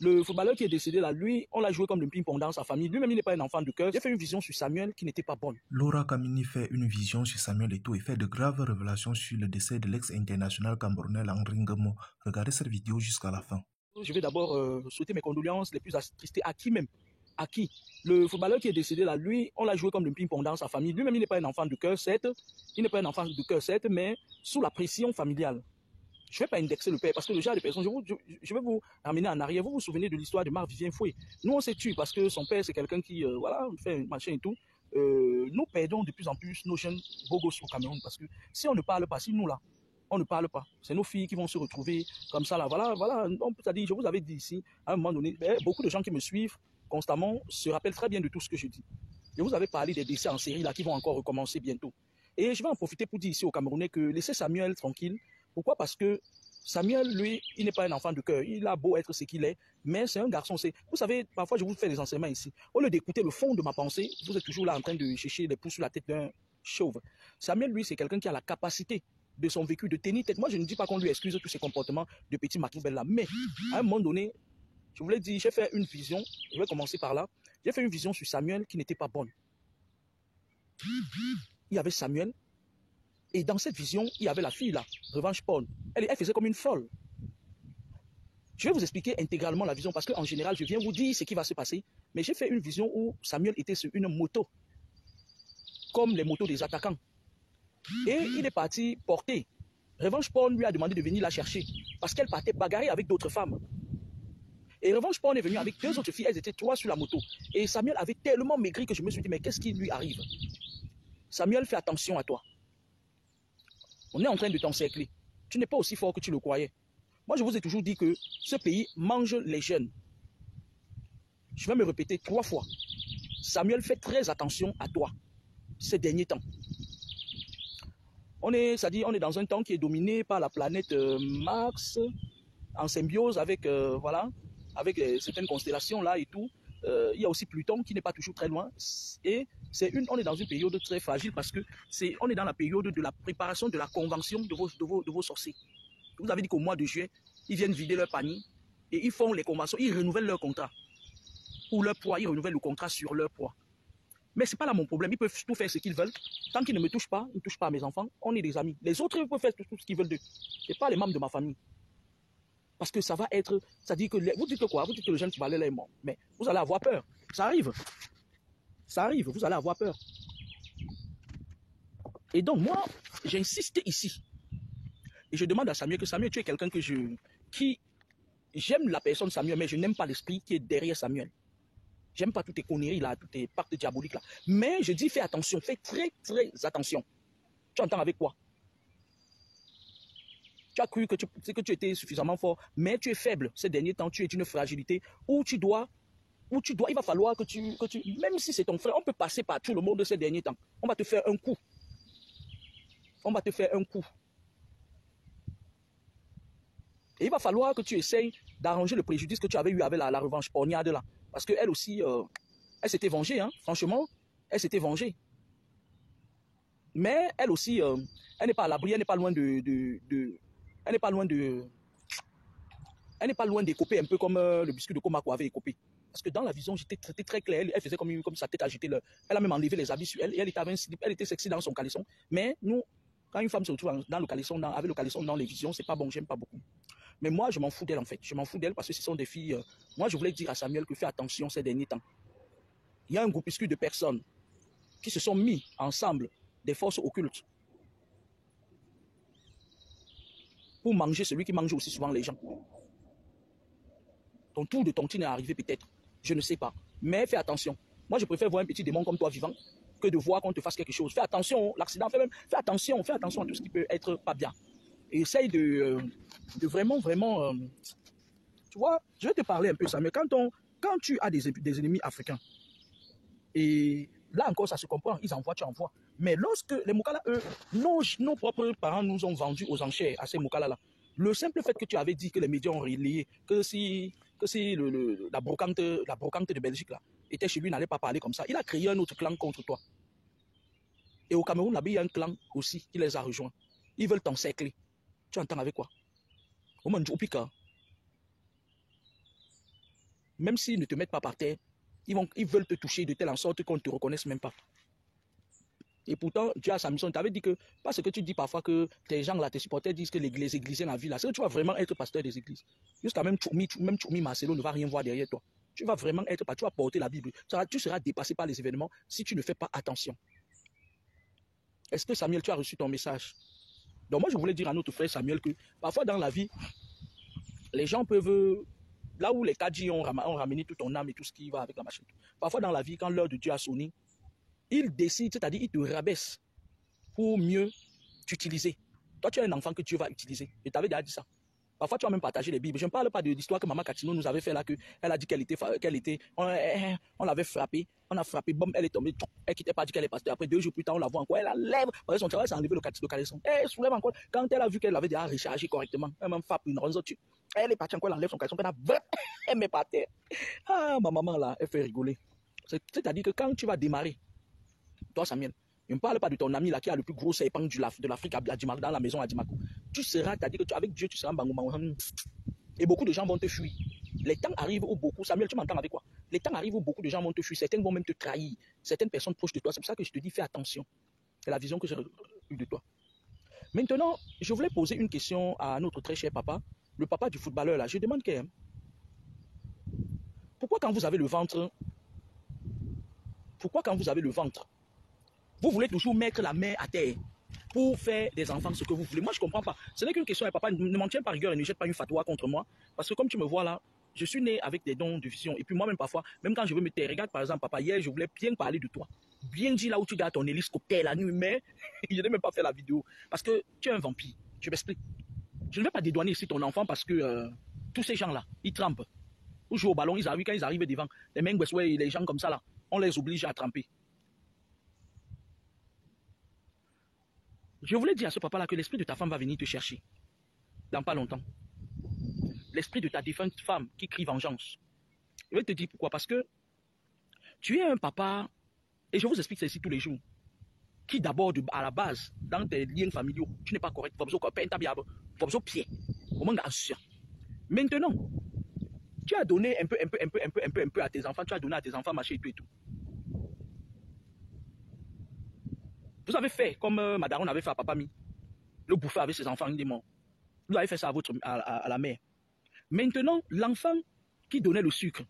Le footballeur qui est décédé là, lui, on l'a joué comme le ping-pong dans sa famille. Lui-même, il n'est pas un enfant de cœur. J'ai fait une vision sur Samuel qui n'était pas bonne. Laura Kamini fait une vision sur Samuel Eto'o et fait de graves révélations sur le décès de l'ex-international camerounais Henri Ngemo. Regardez cette vidéo jusqu'à la fin. Je vais d'abord souhaiter mes condoléances les plus attristées à qui même. À qui? Le footballeur qui est décédé là, lui, on l'a joué comme le ping-pong dans sa famille. Lui-même, il n'est pas un enfant de cœur, certes. Il n'est pas un enfant de cœur, certes, mais sous la pression familiale. Je ne vais pas indexer le père parce que le genre de personnes, je vais vous ramener en arrière. Vous vous souvenez de l'histoire de Marc-Vivien Foué. Nous, on s'est tué parce que son père, c'est quelqu'un qui, voilà, fait un machin et tout. Nous perdons de plus en plus nos jeunes bogos au Cameroun parce que si on ne parle pas, si nous là, on ne parle pas, c'est nos filles qui vont se retrouver comme ça là. Voilà, c'est-à-dire, je vous avais dit ici, à un moment donné, beaucoup de gens qui me suivent constamment se rappellent très bien de tout ce que je dis. Je vous avais parlé des décès en série là qui vont encore recommencer bientôt. Et je vais en profiter pour dire ici aux Camerounais que laissez Samuel tranquille. Pourquoi? Parce que Samuel, lui, il n'est pas un enfant de cœur. Il a beau être ce qu'il est, mais c'est un garçon. Vous savez, parfois, je vous fais des enseignements ici. Au lieu d'écouter le fond de ma pensée, vous êtes toujours là en train de chercher les pouces sur la tête d'un chauve. Samuel, lui, c'est quelqu'un qui a la capacité de son vécu de tenir tête. Moi, je ne dis pas qu'on lui excuse tous ses comportements de petit Machiavel là, mais à un moment donné, je voulais dire, j'ai fait une vision, je vais commencer par là. J'ai fait une vision sur Samuel qui n'était pas bonne. Il y avait Samuel, et dans cette vision, il y avait la fille là, Revanche Paul. Elle faisait comme une folle. Je vais vous expliquer intégralement la vision parce qu'en général, je viens vous dire ce qui va se passer. Mais j'ai fait une vision où Samuel était sur une moto, comme les motos des attaquants. Et il est parti porter. Revanche Paul lui a demandé de venir la chercher parce qu'elle partait bagarrer avec d'autres femmes. Et Revanche Paul est venu avec deux autres filles, elles étaient trois sur la moto. Et Samuel avait tellement maigri que je me suis dit, mais qu'est-ce qui lui arrive? Samuel, fais attention à toi. On est en train de t'encercler. Tu n'es pas aussi fort que tu le croyais. Moi, je vous ai toujours dit que ce pays mange les jeunes. Je vais me répéter 3 fois. Samuel, fais très attention à toi ces derniers temps. C'est-à-dire, on est dans un temps qui est dominé par la planète Mars, en symbiose avec, voilà, avec certaines constellations là et tout. Il y a aussi Pluton qui n'est pas toujours très loin. Et on est dans une période très fragile parce que on est dans la période de la préparation de la convention de vos sorciers. Vous avez dit qu'au mois de juillet, ils viennent vider leur panier et ils font les conventions, ils renouvellent leur contrat. Pour leur poids, ils renouvellent le contrat sur leur poids. Mais ce n'est pas là mon problème, ils peuvent tout faire ce qu'ils veulent. Tant qu'ils ne me touchent pas, ils ne touchent pas à mes enfants, on est des amis. Les autres, ils peuvent faire tout ce qu'ils veulent d'eux. Ce n'est pas les membres de ma famille. Parce que ça va être, c'est-à-dire que, vous dites que quoi? Vous dites que le jeune qui valait là est mort. Mais vous allez avoir peur. Ça arrive. Ça arrive, vous allez avoir peur. Et donc moi, j'insiste ici. Et je demande à Samuel que Samuel, tu es quelqu'un j'aime la personne Samuel, mais je n'aime pas l'esprit qui est derrière Samuel. J'aime pas toutes tes conneries là, toutes tes pactes diaboliques là. Mais je dis fais attention, fais très très attention. Tu entends avec quoi? Tu as cru que tu étais suffisamment fort, mais tu es faible. Ces derniers temps, tu es une fragilité il va falloir que tu, même si c'est ton frère, on peut passer par tout le monde ces derniers temps. On va te faire un coup. On va te faire un coup. Et il va falloir que tu essayes d'arranger le préjudice que tu avais eu avec la revanche poignade là. Parce qu'elle aussi, elle s'était vengée, hein. Franchement, elle s'était vengée. Mais elle aussi, elle n'est pas à l'abri, elle n'est pas loin elle n'est pas loin d'écoper un peu comme le biscuit de Komako avait écopé. Parce que dans la vision, j'étais très clair. Elle faisait comme sa tête agitée. Elle a même enlevé les habits sur elle. Et elle était sexy dans son caleçon. Mais nous, quand une femme se retrouve dans le caleçon, avec le caleçon dans les visions, c'est pas bon, j'aime pas beaucoup. Mais moi, je m'en fous d'elle en fait. Je m'en fous d'elle parce que ce sont des filles. Moi, je voulais dire à Samuel que fais attention ces derniers temps. Il y a un groupuscule de personnes qui se sont mis ensemble, des forces occultes, pour manger celui qui mange aussi souvent les gens. Ton tour de tontine est arrivé peut-être. Je ne sais pas. Mais fais attention. Moi, je préfère voir un petit démon comme toi vivant que de voir qu'on te fasse quelque chose. Fais attention, l'accident, fais attention à tout ce qui peut être pas bien. Et essaye de vraiment, tu vois, je vais te parler un peu ça, mais quand tu as des ennemis africains, et là encore, ça se comprend, ils envoient, tu envoies. Mais lorsque les Moukala, eux, nos propres parents nous ont vendus aux enchères à ces Moukala-là, le simple fait que tu avais dit que les médias ont relayé, que si la brocante de Belgique là, était chez lui, n'allait pas parler comme ça, il a créé un autre clan contre toi. Et au Cameroun, là-bas, il y a un clan aussi qui les a rejoints. Ils veulent t'encercler. Tu entends avec quoi? Au moins, même s'ils ne te mettent pas par terre, ils veulent te toucher de telle sorte qu'on ne te reconnaisse même pas. Et pourtant, Dieu a sa mission. Tu avais dit que, parce que tu dis parfois que tes gens là, tes supporters disent que les églises dans la ville là, c'est que tu vas vraiment être pasteur des églises. Jusqu'à même Choumi Marcelo ne va rien voir derrière toi. Tu vas vraiment être, tu vas porter la Bible. Tu seras dépassé par les événements si tu ne fais pas attention. Est-ce que Samuel, tu as reçu ton message? Donc moi, je voulais dire à notre frère Samuel que parfois dans la vie, les gens peuvent, là où les Kadji ont ramené tout ton âme et tout ce qui va avec la machine, parfois dans la vie, quand l'heure de Dieu a sonné, ils décident, c'est-à-dire ils te rabaissent pour mieux t'utiliser. Toi, tu es un enfant que Dieu va utiliser. Et tu avais déjà dit ça. Parfois, tu vas même partager les Bibles. Je ne parle pas de l'histoire que Maman Katino nous avait fait là, elle a dit on l'avait frappée, on a frappé, boum, elle est tombée, elle quittait pas dit qu'elle est pasteur. Après 2 jours plus tard, on la voit encore, elle lève, parce que son travail, c'est enlever le caleçon. Elle soulève encore. Quand elle a vu qu'elle avait déjà rechargé correctement, elle m'a frappé une ronde, elle est partie encore, elle enlève son caleçon, elle met par terre. Ah, ma maman là, elle fait rigoler. C'est-à-dire que quand tu vas démarrer, toi, Samuel, je ne parle pas de ton ami là qui a le plus gros serpent de l'Afrique dans la maison à Dimako. Tu seras, c'est-à-dire que avec Dieu, tu seras Bango. Et beaucoup de gens vont te fuir. Les temps arrivent où beaucoup, Samuel, tu m'entends avec quoi? Les temps arrivent où beaucoup de gens vont te fuir. Certains vont même te trahir. Certaines personnes proches de toi. C'est pour ça que je te dis, fais attention. C'est la vision que j'ai eue de toi. Maintenant, je voulais poser une question à notre très cher papa, le papa du footballeur là. Je demande quand même, pourquoi quand vous avez le ventre, vous voulez toujours mettre la main à terre pour faire des enfants ce que vous voulez? Moi, je ne comprends pas. Ce n'est qu'une question, et papa, ne m'en tiens pas rigueur et ne jette pas une fatwa contre moi. Parce que comme tu me vois là, je suis né avec des dons de vision. Et puis moi-même, parfois, même quand je veux me taire, regarde par exemple, papa, hier, je voulais bien parler de toi. Bien dire là où tu gardes ton hélicoptère la nuit, mais je n'ai même pas fait la vidéo. Parce que tu es un vampire. Je m'explique. Je ne vais pas dédouaner ici ton enfant parce que tous ces gens-là, ils trempent. Ils jouent au ballon, quand ils arrivent devant, les gens comme ça là, on les oblige à tremper. Je voulais dire à ce papa-là que l'esprit de ta femme va venir te chercher. Dans pas longtemps. L'esprit de ta défunte femme qui crie vengeance. Je vais te dire pourquoi. Parce que tu es un papa, et je vous explique ça ici tous les jours, qui d'abord, à la base, dans tes liens familiaux, tu n'es pas correct. Maintenant, tu as donné un peu à tes enfants, tu as donné à tes enfants marcher et tout. Vous avez fait comme Madaron avait fait à Papa Mi. Le bouffer avec ses enfants, il est mort. Vous avez fait ça à la mère. Maintenant, l'enfant qui donnait le sucre,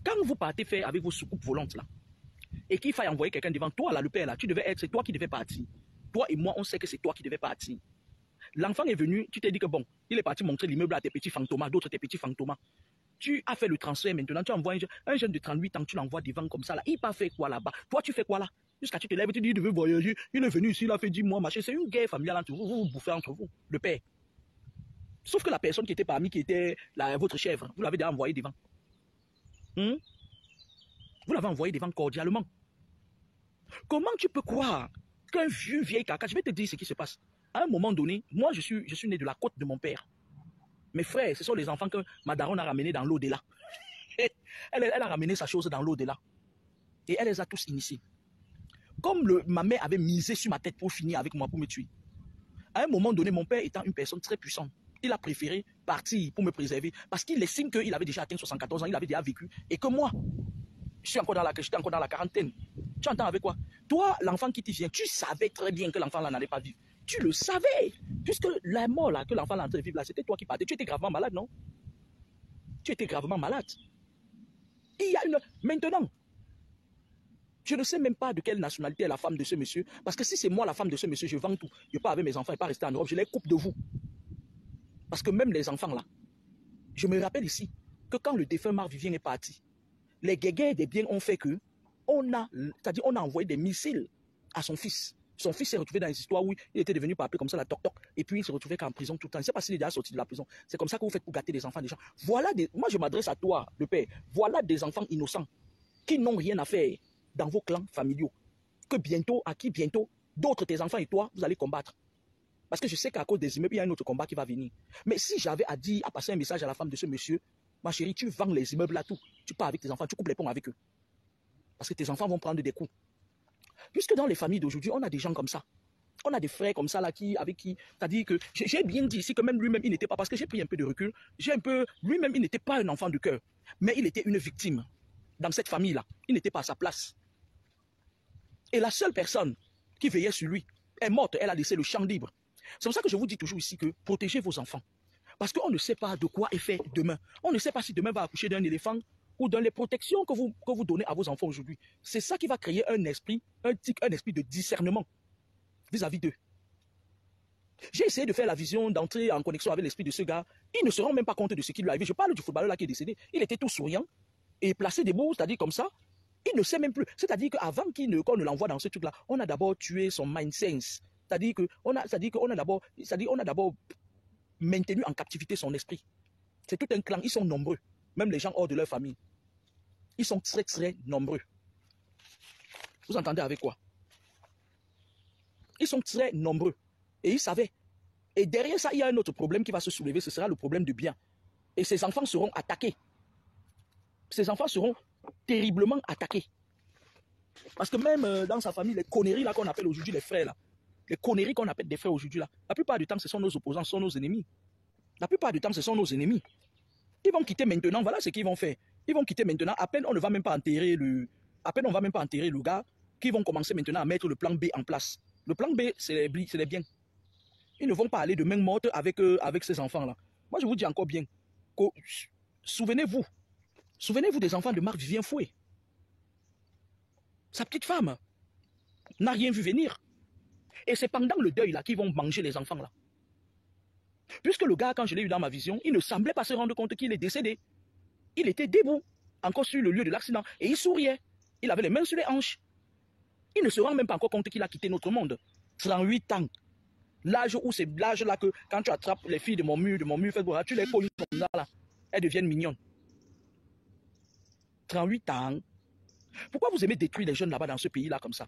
quand vous partez faire avec vos soucoupes volantes là, et qu'il faille envoyer quelqu'un devant toi, là, le père, là, c'est toi qui devais partir. Toi et moi, on sait que c'est toi qui devais partir. L'enfant est venu, tu t'es dit que bon, il est parti montrer l'immeuble à tes petits fantômas, d'autres tes petits fantômas. Tu as fait le transfert maintenant, tu envoies un jeune de 38 ans, tu l'envoies devant comme ça là. Il n'a pas fait quoi là-bas? Toi, tu fais quoi là? Jusqu'à tu te lèves, tu dis, il veut voyager, il est venu ici, il a fait 10 mois, machin. C'est une guerre familiale entre vous, vous bouffez entre vous, le père. Sauf que la personne qui était parmi, qui était votre chèvre, vous l'avez déjà envoyé devant. Vous l'avez envoyé devant cordialement. Comment tu peux croire qu'un vieil caca, je vais te dire ce qui se passe. À un moment donné, moi je suis né de la côte de mon père. Mes frères, ce sont les enfants que Madaron a ramenés dans l'au-delà. Elle a ramené sa chose dans l'au-delà. Et elle les a tous initiés. Comme ma mère avait misé sur ma tête pour finir avec moi, pour me tuer. À un moment donné, mon père étant une personne très puissante, il a préféré partir pour me préserver parce qu'il estime qu'il avait déjà atteint 74 ans, il avait déjà vécu. Et que moi, j'étais encore dans la quarantaine. Tu entends avec quoi? Toi, l'enfant qui t'y vient, tu savais très bien que l'enfant là n'allait pas vivre. Tu le savais. Puisque la mort là, que l'enfant là en train de vivre là, c'était toi qui partais. Tu étais gravement malade, non? Tu étais gravement malade. Il y a Maintenant, je ne sais même pas de quelle nationalité est la femme de ce monsieur. Parce que si c'est moi la femme de ce monsieur, je vends tout. Je pars avec mes enfants et pas rester en Europe. Je les coupe de vous. Parce que même les enfants là, je me rappelle ici que quand le défunt Marc-Vivien est parti, les guéguerres des biens ont fait que on a envoyé des missiles à son fils. Son fils s'est retrouvé dans une histoire où il était devenu papé comme ça, la toc-toc, et puis il se retrouvait qu'en prison tout le temps. Je ne sais pas s'il est déjà sorti de la prison. C'est comme ça que vous faites pour gâter les enfants des gens. Moi, je m'adresse à toi, le père. Voilà des enfants innocents qui n'ont rien à faire dans vos clans familiaux. Que bientôt, d'autres, tes enfants et toi, vous allez combattre. Parce que je sais qu'à cause des immeubles, il y a un autre combat qui va venir. Mais si j'avais à passer un message à la femme de ce monsieur, ma chérie, tu vends les immeubles là, tout. Tu pars avec tes enfants, tu coupes les ponts avec eux. Parce que tes enfants vont prendre des coups. Puisque dans les familles d'aujourd'hui, on a des gens comme ça. On a des frères comme ça là avec qui, c'est-à-dire que j'ai bien dit ici que même lui-même il n'était pas, parce que j'ai pris un peu de recul, lui-même il n'était pas un enfant de cœur, mais il était une victime dans cette famille-là. Il n'était pas à sa place. Et la seule personne qui veillait sur lui est morte, elle a laissé le champ libre. C'est pour ça que je vous dis toujours ici que protégez vos enfants. Parce qu'on ne sait pas de quoi est fait demain. On ne sait pas si demain va accoucher d'un éléphant ou dans les protections que vous donnez à vos enfants aujourd'hui. C'est ça qui va créer un esprit de discernement vis-à-vis d'eux. J'ai essayé de faire la vision, d'entrer en connexion avec l'esprit de ce gars. Il ne se rend même pas compte de ce qui lui est arrivé. Je parle du footballeur là qui est décédé. Il était tout souriant et placé des mots, c'est-à-dire comme ça. Il ne sait même plus. C'est-à-dire qu'avant qu'on ne l'envoie dans ce truc-là, on a d'abord tué son mind sense. C'est-à-dire qu'on a d'abord maintenu en captivité son esprit. C'est tout un clan. Ils sont nombreux. Même les gens hors de leur famille. Ils sont très, très nombreux. Vous entendez avec quoi? Ils sont très nombreux. Et ils savaient. Et derrière ça, il y a un autre problème qui va se soulever. Ce sera le problème du bien. Et ces enfants seront attaqués. Ces enfants seront terriblement attaqués. Parce que même dans sa famille, les conneries là qu'on appelle aujourd'hui les frères, là, les conneries qu'on appelle des frères aujourd'hui, là, la plupart du temps, ce sont nos opposants, ce sont nos ennemis. La plupart du temps, ce sont nos ennemis. Ils vont quitter maintenant, voilà ce qu'ils vont faire. Ils vont quitter maintenant, à peine on ne va même pas enterrer le gars, qu'ils vont commencer maintenant à mettre le plan B en place. Le plan B, c'est les biens. Ils ne vont pas aller de main morte avec ces enfants-là. Moi, je vous dis encore bien, souvenez-vous des enfants de Marc-Vivien Fouet. Sa petite femme n'a rien vu venir. Et c'est pendant le deuil là qu'ils vont manger les enfants là. Puisque le gars, quand je l'ai eu dans ma vision, il ne semblait pas se rendre compte qu'il est décédé. Il était debout, encore sur le lieu de l'accident, et il souriait. Il avait les mains sur les hanches. Il ne se rend même pas encore compte qu'il a quitté notre monde. 38 ans. L'âge où c'est l'âge là que quand tu attrapes les filles de mon mur, tu les colles comme ça là, elles deviennent mignonnes. 38 ans. Pourquoi vous aimez détruire les jeunes là-bas dans ce pays-là comme ça?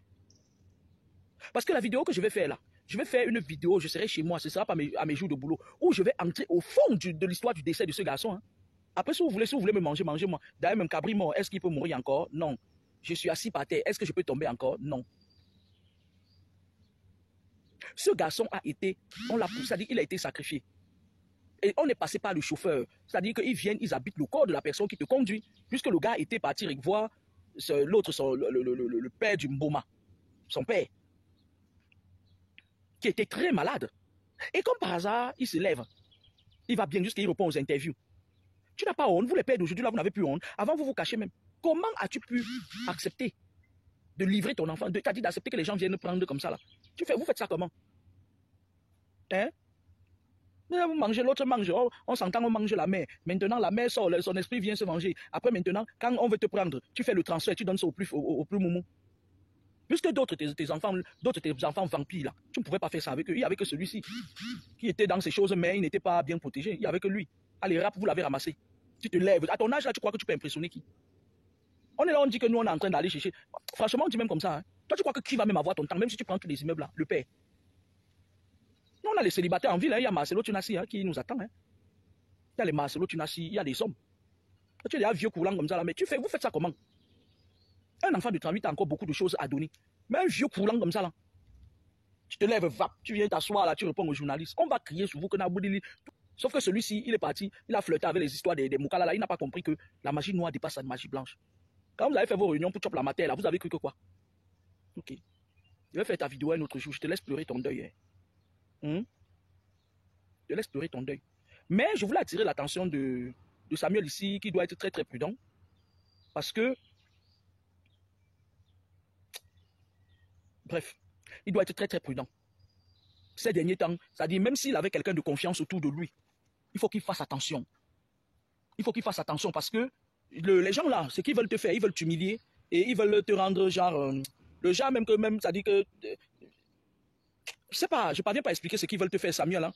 Parce que la vidéo que je vais faire là, je vais faire une vidéo, je serai chez moi, ce ne sera pas à mes jours de boulot, où je vais entrer au fond de l'histoire du décès de ce garçon. Hein. Après, si vous voulez me manger, mangez-moi. D'ailleurs, même Cabri mort, est-ce qu'il peut mourir encore? Non. Je suis assis par terre, est-ce que je peux tomber encore? Non. Ce garçon a été, on l'a poussé, c'est-à-dire qu'il a été sacrifié. Et on est passé par le chauffeur. C'est-à-dire qu'ils viennent, ils habitent le corps de la personne qui te conduit. Puisque le gars était parti voir l'autre, le père du Mboma, son père, qui était très malade. Et comme par hasard, il se lève. Il va bien jusqu'à il répond aux interviews. Tu n'as pas honte. Vous les pères d'aujourd'hui, là, vous n'avez plus honte. Avant, vous vous cachez même. Comment as-tu pu accepter de livrer ton enfant? C'est-à-dire d'accepter que les gens viennent prendre comme ça, là. Vous faites ça comment? Hein? Vous mangez, l'autre mange. On s'entend, on mange la mère. Maintenant, la mère sort, son esprit vient se manger. Après, maintenant, quand on veut te prendre, tu fais le transfert, tu donnes ça au plus moumou. Puisque d'autres tes enfants vampires, là, tu ne pouvais pas faire ça avec eux. Il y avait que celui-ci qui était dans ces choses, mais il n'était pas bien protégé. Il n'y avait que lui. Allez, rap, vous l'avez ramassé. Tu te lèves. À ton âge, là, tu crois que tu peux impressionner qui? On est là, on dit que nous, on est en train d'aller chercher. Franchement, on dit même comme ça. Hein. Toi, tu crois que qui va même avoir ton temps, même si tu prends tous les immeubles là, le père? Nous, on a les célibataires en ville. Hein. Il y a Marcelo Tunassi hein, qui nous attend. Hein. Il y a les Marcelo Tunassi, il y a des hommes. Tu es des vieux courants comme ça, là, mais vous faites ça comment? Un enfant de 38 a encore beaucoup de choses à donner. Mais un vieux coulant comme ça, là, tu te lèves, va, tu viens t'asseoir là, tu réponds aux journalistes. On va crier sur vous que Naboudili. Sauf que celui-ci, il est parti, il a flirté avec les histoires des Moukala là, il n'a pas compris que la magie noire dépasse la magie blanche. Quand vous avez fait vos réunions pour choper la matière là, vous avez cru que quoi? Ok. Je vais faire ta vidéo un autre jour, je te laisse pleurer ton deuil. Hein? Je te laisse pleurer ton deuil. Mais je voulais attirer l'attention de Samuel ici, qui doit être très très prudent. Parce que bref, il doit être très très prudent. Ces derniers temps, c'est-à-dire même s'il avait quelqu'un de confiance autour de lui, il faut qu'il fasse attention. Il faut qu'il fasse attention parce que les gens là, ce qu'ils veulent te faire, ils veulent t'humilier et ils veulent te rendre genre, le genre même que même, c'est-à-dire que, je sais pas, je parviens pas à expliquer ce qu'ils veulent te faire, Samuel. Hein.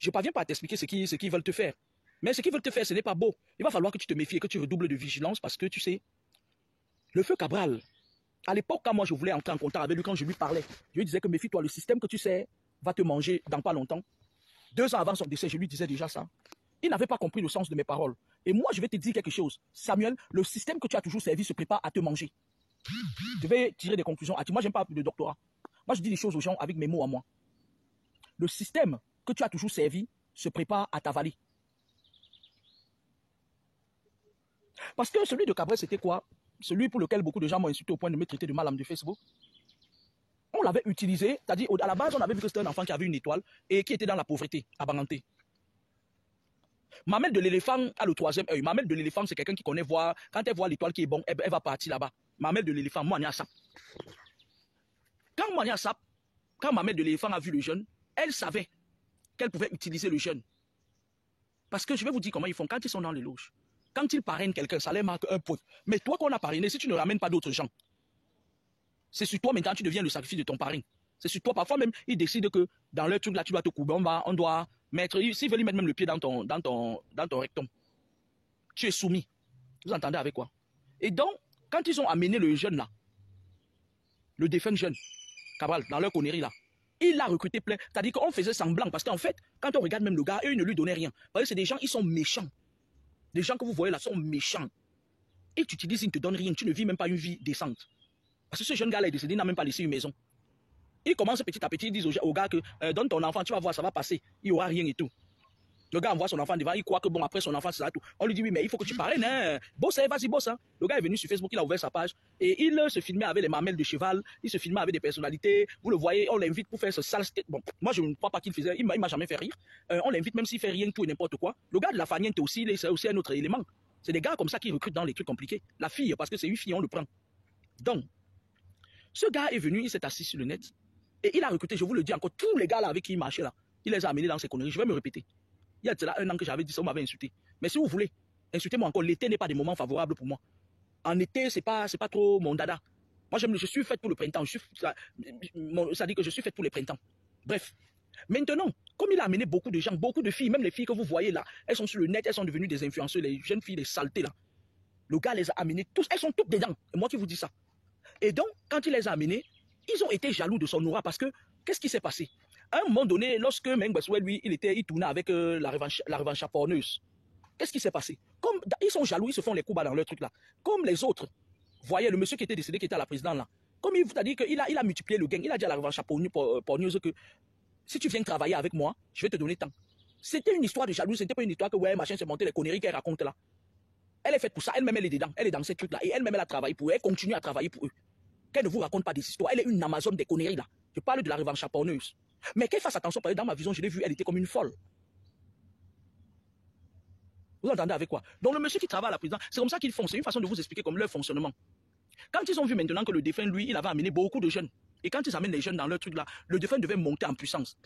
Je parviens pas à t'expliquer ce qu'ils veulent te faire. Mais ce qu'ils veulent te faire, ce n'est pas beau. Il va falloir que tu te méfies et que tu redoubles de vigilance parce que tu sais, le feu Cabral, à l'époque, quand moi je voulais entrer en contact avec lui, quand je lui parlais, je lui disais que méfie-toi, le système que tu sais va te manger dans pas longtemps. 2 ans avant son décès, je lui disais déjà ça. Il n'avait pas compris le sens de mes paroles. Et moi, je vais te dire quelque chose. Samuel, le système que tu as toujours servi se prépare à te manger. Je vais tirer des conclusions. Moi, je n'aime pas de doctorat. Moi, je dis les choses aux gens avec mes mots à moi. Le système que tu as toujours servi se prépare à t'avaler. Parce que celui de Cabrel, c'était quoi? Celui pour lequel beaucoup de gens m'ont insulté au point de me traiter de malade de Facebook. On l'avait utilisé, c'est-à-dire à la base, on avait vu que c'était un enfant qui avait une étoile et qui était dans la pauvreté, à Banganté. Mamelle de l'éléphant a le troisième œil. Mamelle de l'éléphant, c'est quelqu'un qui connaît voir. Quand elle voit l'étoile qui est bon, elle va partir là-bas. Mamelle de l'éléphant, Moania Sap. Quand Moania Sap, quand Mamelle de l'éléphant a vu le jeune, elle savait qu'elle pouvait utiliser le jeune. Parce que je vais vous dire comment ils font. Quand ils sont dans les loges, quand ils parrainent quelqu'un, ça leur marque un point. Mais toi qu'on a parrainé, si tu ne ramènes pas d'autres gens, c'est sur toi maintenant, tu deviens le sacrifice de ton parrain. C'est sur toi. Parfois même, ils décident que dans leur truc là, tu dois te couper. On doit mettre, s'ils veulent mettre même le pied dans ton rectum, tu es soumis. Vous entendez avec quoi? Et donc, quand ils ont amené le jeune là, le défunt jeune, Cabral, dans leur connerie là, il l'a recruté plein. C'est-à-dire qu'on faisait semblant. Parce qu'en fait, quand on regarde même le gars, eux, ils ne lui donnaient rien. Parce que c'est des gens, ils sont méchants. Les gens que vous voyez là sont méchants. Et tu te dis, ils ne te donnent rien. Tu ne vis même pas une vie décente. Parce que ce jeune gars-là est décédé, il n'a même pas laissé une maison. Ils commencent petit à petit, ils disent au gars que donne ton enfant, tu vas voir, ça va passer. Il n'y aura rien et tout. Le gars envoie son enfant devant, il croit que bon, après son enfant, c'est ça tout. On lui dit, oui, mais il faut que tu parraines, hein. Bosse, vas-y, bosse. Hein. Le gars est venu sur Facebook, il a ouvert sa page et il se filmait avec les mamelles de cheval, il se filmait avec des personnalités. Vous le voyez, on l'invite pour faire ce sale skate. Bon, moi, je ne crois pas qu'il faisait, il m'a jamais fait rire. On l'invite même s'il fait rien, tout et n'importe quoi. Le gars de la Faniente aussi, c'est aussi un autre élément. C'est des gars comme ça qui recrutent dans les trucs compliqués. La fille, parce que c'est une fille, on le prend. Donc, ce gars est venu, il s'est assis sur le net et il a recruté, je vous le dis encore, tous les gars là avec qui il marchait là, il les a amenés dans ses conneries. Je vais me répéter. Il y a là un an que j'avais dit ça, on m'avait insulté. Mais si vous voulez, insultez-moi encore. L'été n'est pas des moments favorables pour moi. En été, c'est pas trop mon dada. Moi, je suis faite pour le printemps. Ça dit que je suis faite pour le printemps. Bref. Maintenant, comme il a amené beaucoup de gens, beaucoup de filles, même les filles que vous voyez là, elles sont sur le net, elles sont devenues des influenceurs, les jeunes filles, les saletés là. Le gars les a amenées tous, elles sont toutes dedans. Et moi qui vous dis ça. Et donc, quand il les a amenées, ils ont été jaloux de son aura parce que, qu'est-ce qui s'est passé? À un moment donné, lorsque Meng Besoué, lui, il tournait avec la revanche porneuse. Qu'est-ce qui s'est passé? Comme ils sont jaloux, ils se font les coups bas dans leur truc là. Comme les autres, voyez le monsieur qui était décédé, qui était à la présidence là. Comme il vous a dit qu'il a multiplié le gain, il a dit à la revanche porneuse que si tu viens travailler avec moi, je vais te donner tant. C'était une histoire de jaloux, c'était pas une histoire que ouais, machin s'est monté les conneries qu'elle raconte là. Elle est faite pour ça, elle-même elle est dedans, elle est dans ces trucs là et elle-même elle a travaillé pour eux, elle continue à travailler pour eux. Qu'elle ne vous raconte pas des histoires, elle est une Amazone des conneries là. Je parle de la revanche porneuse. Mais qu'elle fasse attention, parce que dans ma vision, je l'ai vue, elle était comme une folle. Vous entendez avec quoi? Donc le monsieur qui travaille à la présidence, c'est comme ça qu'ils font. C'est une façon de vous expliquer comme leur fonctionnement. Quand ils ont vu maintenant que le défunt, lui, il avait amené beaucoup de jeunes. Et quand ils amènent les jeunes dans leur truc là, le défunt devait monter en puissance.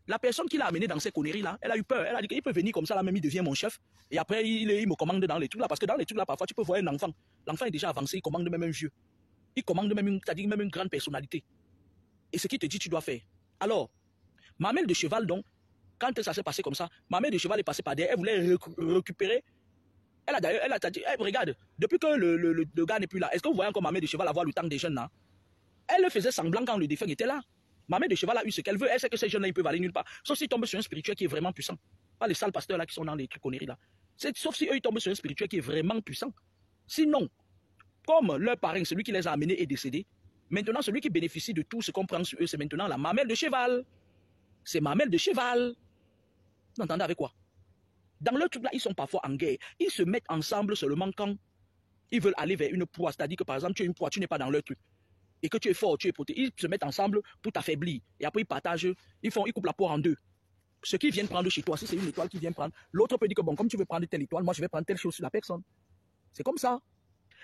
La personne qui l'a amené dans ces conneries là, elle a eu peur. Elle a dit qu'il peut venir comme ça là, même il devient mon chef. Et après, il me commande dans les trucs là. Parce que dans les trucs là, parfois, tu peux voir un enfant. L'enfant est déjà avancé, il commande même un vieux. Il commande même une grande personnalité. Et ce qu'il te dit, tu dois faire. Alors, Mamelle de cheval, donc, quand ça s'est passé comme ça, Mamelle de cheval est passée par derrière, elle voulait récupérer. Elle a dit, hey, regarde, depuis que le gars n'est plus là, est-ce que vous voyez encore Mamelle de cheval avoir le temps des jeunes là? Elle faisait semblant quand le défunt était là. Mamelle de cheval a eu ce qu'elle veut, elle sait que ces jeunes-là, ils peuvent aller nulle part. Sauf s'ils tombent sur un spirituel qui est vraiment puissant. Pas les sales pasteurs là qui sont dans les trucs conneries là. Sauf si eux, ils tombent sur un spirituel qui est vraiment puissant. Sinon, comme leur parrain, celui qui les a amenés est décédé, maintenant, celui qui bénéficie de tout ce qu'on prend sur eux, c'est maintenant la mamelle de cheval. C'est mamelle de cheval. Vous entendez avec quoi? Dans leur truc là, ils sont parfois en guerre. Ils se mettent ensemble seulement quand ils veulent aller vers une proie. C'est-à-dire que par exemple, tu es une proie, tu n'es pas dans leur truc. Et que tu es fort, tu es protégé. Ils se mettent ensemble pour t'affaiblir. Et après, ils partagent, ils coupent la poire en deux. Ce qu'ils viennent prendre chez toi, si c'est une étoile qu'ils viennent prendre, l'autre peut dire que bon, comme tu veux prendre telle étoile, moi je vais prendre telle chose sur la personne. C'est comme ça.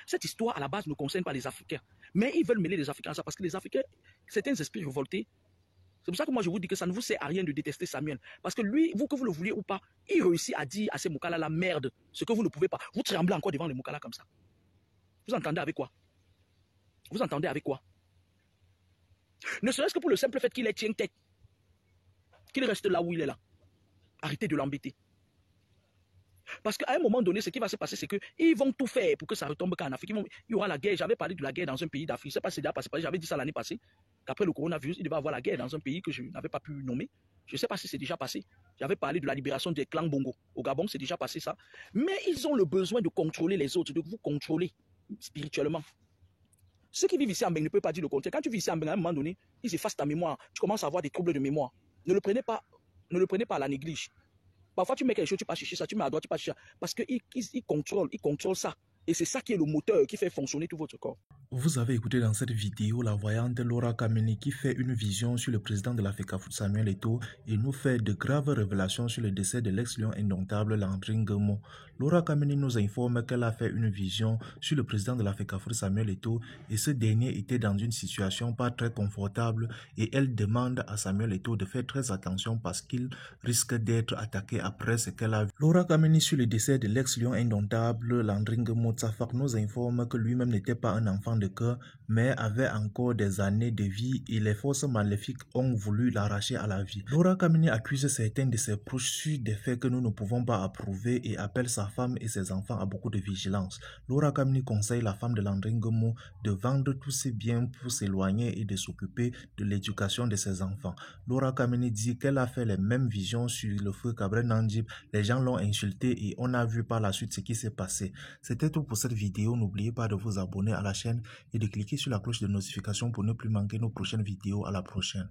Cette histoire, à la base, ne concerne pas les Africains. Mais ils veulent mêler les Africains à ça parce que les Africains, certains esprits révoltés. C'est pour ça que moi, je vous dis que ça ne vous sert à rien de détester Samuel. Parce que lui, vous, que vous le vouliez ou pas, il réussit à dire à ces Moukala la merde, ce que vous ne pouvez pas. Vous tremblez encore devant les Moukala comme ça. Vous entendez avec quoi? Vous entendez avec quoi? Ne serait-ce que pour le simple fait qu'il est tient tête. Qu'il reste là où il est là. Arrêtez de l'embêter. Parce qu'à un moment donné, ce qui va se passer, c'est qu'ils vont tout faire pour que ça retombe qu'en Afrique. Il y aura la guerre. J'avais parlé de la guerre dans un pays d'Afrique. Je ne sais pas si c'est déjà passé. J'avais dit ça l'année passée. Qu'après le coronavirus, il devait y avoir la guerre dans un pays que je n'avais pas pu nommer. Je ne sais pas si c'est déjà passé. J'avais parlé de la libération des clans Bongo. Au Gabon, c'est déjà passé ça. Mais ils ont le besoin de contrôler les autres, de vous contrôler spirituellement. Ceux qui vivent ici à Mbeng ne peuvent pas dire le contraire. Quand tu vis ici à Mbeng, à un moment donné, ils effacent ta mémoire. Tu commences à avoir des troubles de mémoire. Ne le prenez pas à la néglige. Parfois, tu mets quelque chose, tu passes chercher ça, tu mets à droite, tu passes chercher ça. Parce qu'ils contrôlent ça. Et c'est ça qui est le moteur qui fait fonctionner tout votre corps. Vous avez écouté dans cette vidéo la voyante Laura Kameni qui fait une vision sur le président de la FECAFOOT Samuel Eto'o et nous fait de graves révélations sur le décès de l'ex-lion indomptable Landry Nguemo. Laura Kameni nous informe qu'elle a fait une vision sur le président de la FECAFOOT Samuel Eto'o et ce dernier était dans une situation pas très confortable et elle demande à Samuel Eto'o de faire très attention parce qu'il risque d'être attaqué après ce qu'elle a vu. Laura Kameni sur le décès de l'ex-lion indomptable Landry Nguemo Tsafak nous informe que lui-même n'était pas un enfant de cœur, mais avait encore des années de vie et les forces maléfiques ont voulu l'arracher à la vie. Laura Kameni accuse certains de ses proches sur des faits que nous ne pouvons pas approuver et appelle sa femme et ses enfants à beaucoup de vigilance. Laura Kameni conseille la femme de Landry Nguemo de vendre tous ses biens pour s'éloigner et de s'occuper de l'éducation de ses enfants. Laura Kameni dit qu'elle a fait les mêmes visions sur le feu Cabrel Nandjib. Les gens l'ont insulté et on a vu par la suite ce qui s'est passé. C'était tout pour cette vidéo. N'oubliez pas de vous abonner à la chaîne et de cliquer sur la cloche de notification pour ne plus manquer nos prochaines vidéos. À la prochaine.